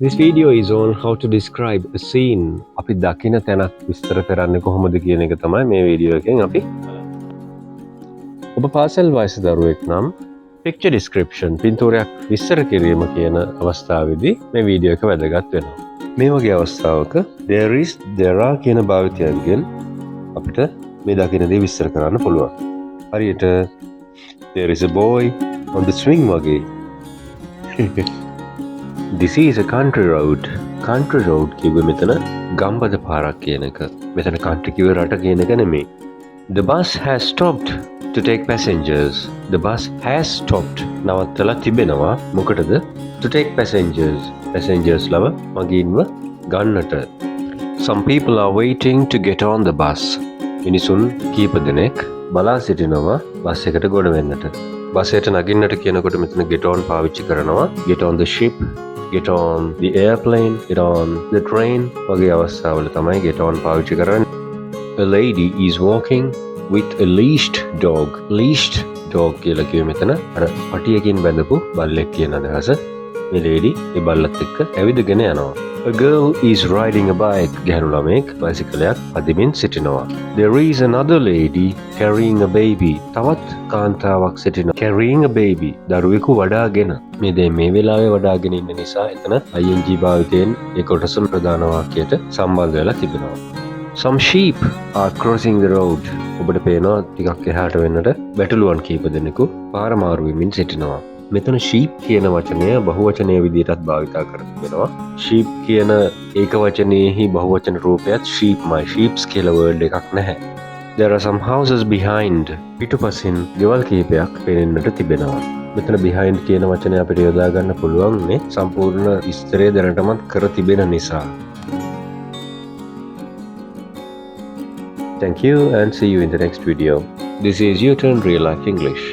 This video is on how to describe a scene. අපි දකින තැනක් විස්තර කරන්නේ කොහොමද කියන එක තමයි මේ වීඩියෝ එකෙන් අපි ඔබ පාසල් වයස දරුවෙක් නම් picture description පින්තූරයක් විස්තර කිරීම කියන අවස්ථාවේදී මේ වීඩියෝ එක වැදගත් වෙනවා. මේ වගේ අවස්ථාවක there are කියන භාවිතයන්ගෙන් අපිට මේ දකින දේ විස්තර කරන්න පුළුවන්. හරියට there is a boy on the swing වගේ. This is a country road. Country road කිව්වේ මෙතන ගම්බද පාරක් කියන එක. මෙතන country කිව්වේ රට කියන එක නෙමෙයි. The bus has stopped to take passengers. The bus has stopped. නවත්තලා තිබෙනවා. මොකටද? To take passengers. Passengers ලව මගින්ව ගන්නට. Some people are waiting to get on the bus. මිනිසුන් කීප දෙනෙක් බලා සිටිනවා බස් එකට ගොඩ වෙන්නට. බස් එකට නගින්නට කියනකොට මෙතන get on පාවිච්චි කරනවා. Get on the ship, get on the airplane, get on the train වගේ අවස්ථාවල තමයි get on පාවිච්චි කරන්නේ. A lady is walking with a leashed dog. Leashed dog කියලා කිව්වෙ මෙතන අර පටියකින් බැඳපු බල්ලෙක් කියන අදහස. මේ lady ඒ බල්ලත් එක්ක ඇවිදගෙන යනවා. A girl is riding a bike. ගැහැණු ළමෙක් බයිසිකලයක් පදිමින් සිටිනවා. There is another lady carrying a baby. තවත් කාන්තාවක් සිටිනවා. Carrying a baby. දරුවෙකු වඩාගෙන. මේ දේ මේ වෙලාවේ වඩාගෙන ඉන්න නිසා එතන ing භාවිතයෙන් ඒ කොටස ප්‍රධාන වාක්‍යයට සම්බන්ධ වෙලා තිබෙනවා. Some sheep are crossing the road. ඔබට පේනවා ටිකක් එහාට වෙන්නට බැටළුවන් කීප දෙනෙකු පාර මාරු වෙමින් සිටිනවා. මෙතන sheep කියන වචනය බහුවචනයේ විදිහටත් භාවිතා කර තිබෙනවා. sheep කියන ඒක වචනයේහි බහුවචන රූපයත් sheepමයි. sheeps කියලා word එකක් නැහැ. There are some houses behind. පිටුපසින් ගෙවල් කීපයක් පේනෙන්නට තිබෙනවා. මෙතන behind කියන වචනය අපිට යොදා ගන්න පුළුවන් නේ සම්පූර්ණ විස්තරය දැනටමත් කර තිබෙන නිසා. Thank you and see you in the next video. This is U-Turn Real Life English.